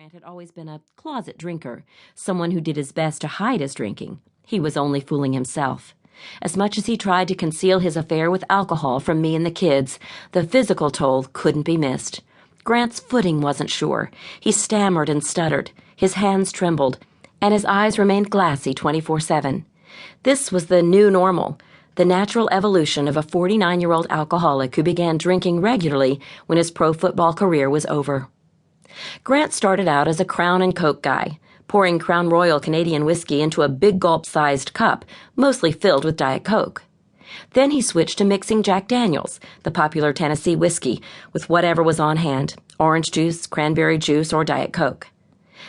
Grant had always been a closet drinker, someone who did his best to hide his drinking. He was only fooling himself. As much as he tried to conceal his affair with alcohol from me and the kids, the physical toll couldn't be missed. Grant's footing wasn't sure. He stammered and stuttered. His hands trembled, and his eyes remained glassy 24/7. This was the new normal, the natural evolution of a 49-year-old alcoholic who began drinking regularly when his pro football career was over. Grant started out as a Crown and Coke guy, pouring Crown Royal Canadian whiskey into a big gulp-sized cup, mostly filled with Diet Coke. Then he switched to mixing Jack Daniels, the popular Tennessee whiskey, with whatever was on hand, orange juice, cranberry juice, or Diet Coke.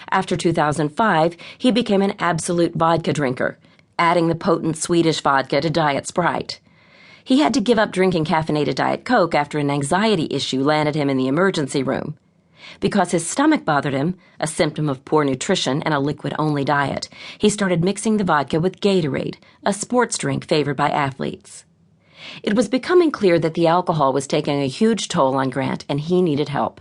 After 2005, he became an absolute vodka drinker, adding the potent Swedish vodka to Diet Sprite. He had to give up drinking caffeinated Diet Coke after an anxiety issue landed him in the emergency room. Because his stomach bothered him, a symptom of poor nutrition and a liquid-only diet, he started mixing the vodka with Gatorade, a sports drink favored by athletes. It was becoming clear that the alcohol was taking a huge toll on Grant, and he needed help.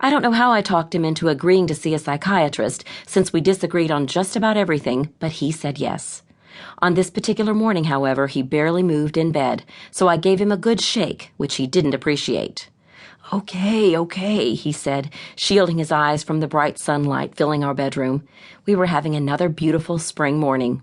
I don't know how I talked him into agreeing to see a psychiatrist, since we disagreed on just about everything, but he said yes. On this particular morning, however, he barely moved in bed, so I gave him a good shake, which he didn't appreciate. Okay, he said, shielding his eyes from the bright sunlight filling our bedroom. We were having another beautiful spring morning.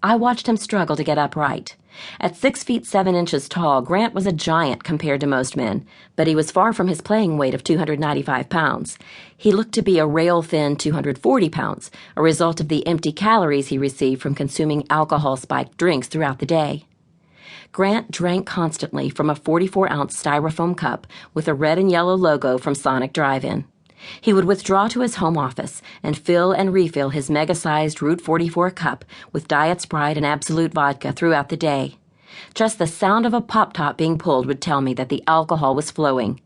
I watched him struggle to get upright. At 6 feet 7 inches tall, Grant was a giant compared to most men, but he was far from his playing weight of 295 pounds. He looked to be a rail-thin 240 pounds, a result of the empty calories he received from consuming alcohol-spiked drinks throughout the day. Grant drank constantly from a 44-ounce styrofoam cup with a red and yellow logo from Sonic Drive-In. He would withdraw to his home office and fill and refill his mega-sized Route 44 cup with Diet Sprite and Absolute vodka throughout the day. Just the sound of a pop-top being pulled would tell me that the alcohol was flowing.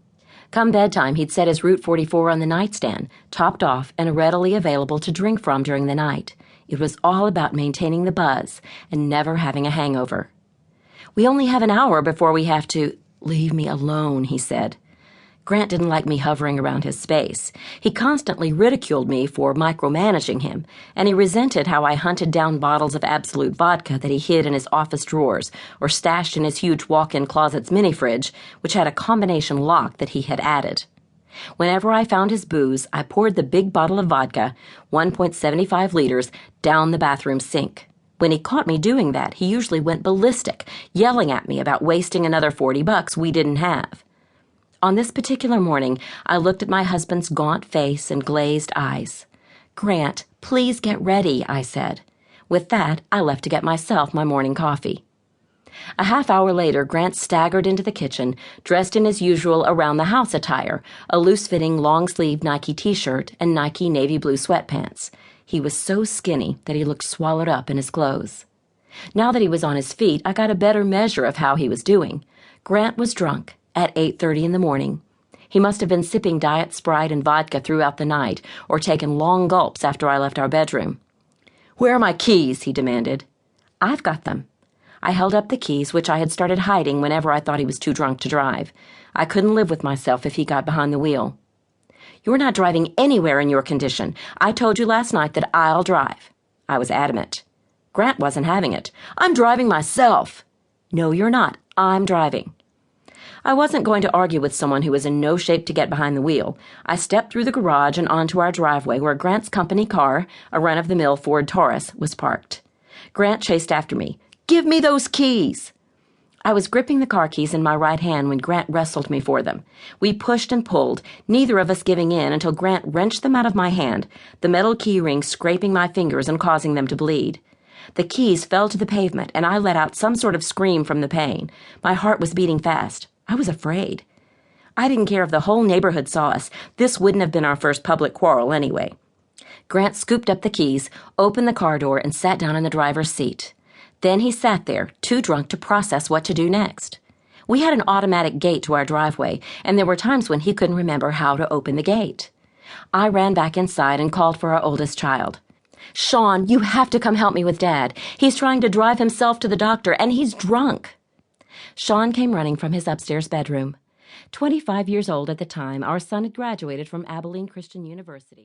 Come bedtime, he'd set his Route 44 on the nightstand, topped off and readily available to drink from during the night. It was all about maintaining the buzz and never having a hangover. "We only have an hour before we have to—" "Leave me alone," he said. Grant didn't like me hovering around his space. He constantly ridiculed me for micromanaging him, and he resented how I hunted down bottles of Absolute vodka that he hid in his office drawers or stashed in his huge walk-in closet's mini-fridge, which had a combination lock that he had added. Whenever I found his booze, I poured the big bottle of vodka, 1.75 liters, down the bathroom sink. When he caught me doing that, he usually went ballistic, yelling at me about wasting another $40 we didn't have. On this particular morning, I looked at my husband's gaunt face and glazed eyes. "Grant, please get ready," I said. With that, I left to get myself my morning coffee. A half hour later, Grant staggered into the kitchen, dressed in his usual around-the-house attire, a loose-fitting, long-sleeved Nike t-shirt and Nike navy blue sweatpants. He was so skinny that he looked swallowed up in his clothes. Now that he was on his feet, I got a better measure of how he was doing. Grant was drunk at 8:30 in the morning. He must have been sipping Diet Sprite and vodka throughout the night, or taken long gulps after I left our bedroom. "Where are my keys?" he demanded. "I've got them." I held up the keys, which I had started hiding whenever I thought he was too drunk to drive. I couldn't live with myself if he got behind the wheel. "You're not driving anywhere in your condition. I told you last night that I'll drive." I was adamant. Grant wasn't having it. "I'm driving myself." "No, you're not. I'm driving." I wasn't going to argue with someone who was in no shape to get behind the wheel. I stepped through the garage and onto our driveway where Grant's company car, a run-of-the-mill Ford Taurus, was parked. Grant chased after me. "Give me those keys!" I was gripping the car keys in my right hand when Grant wrestled me for them. We pushed and pulled, neither of us giving in until Grant wrenched them out of my hand, the metal key ring scraping my fingers and causing them to bleed. The keys fell to the pavement, and I let out some sort of scream from the pain. My heart was beating fast. I was afraid. I didn't care if the whole neighborhood saw us. This wouldn't have been our first public quarrel anyway. Grant scooped up the keys, opened the car door, and sat down in the driver's seat. Then he sat there, too drunk to process what to do next. We had an automatic gate to our driveway, and there were times when he couldn't remember how to open the gate. I ran back inside and called for our oldest child. "Sean, you have to come help me with Dad. He's trying to drive himself to the doctor, and he's drunk." Sean came running from his upstairs bedroom. 25 years old at the time, our son had graduated from Abilene Christian University.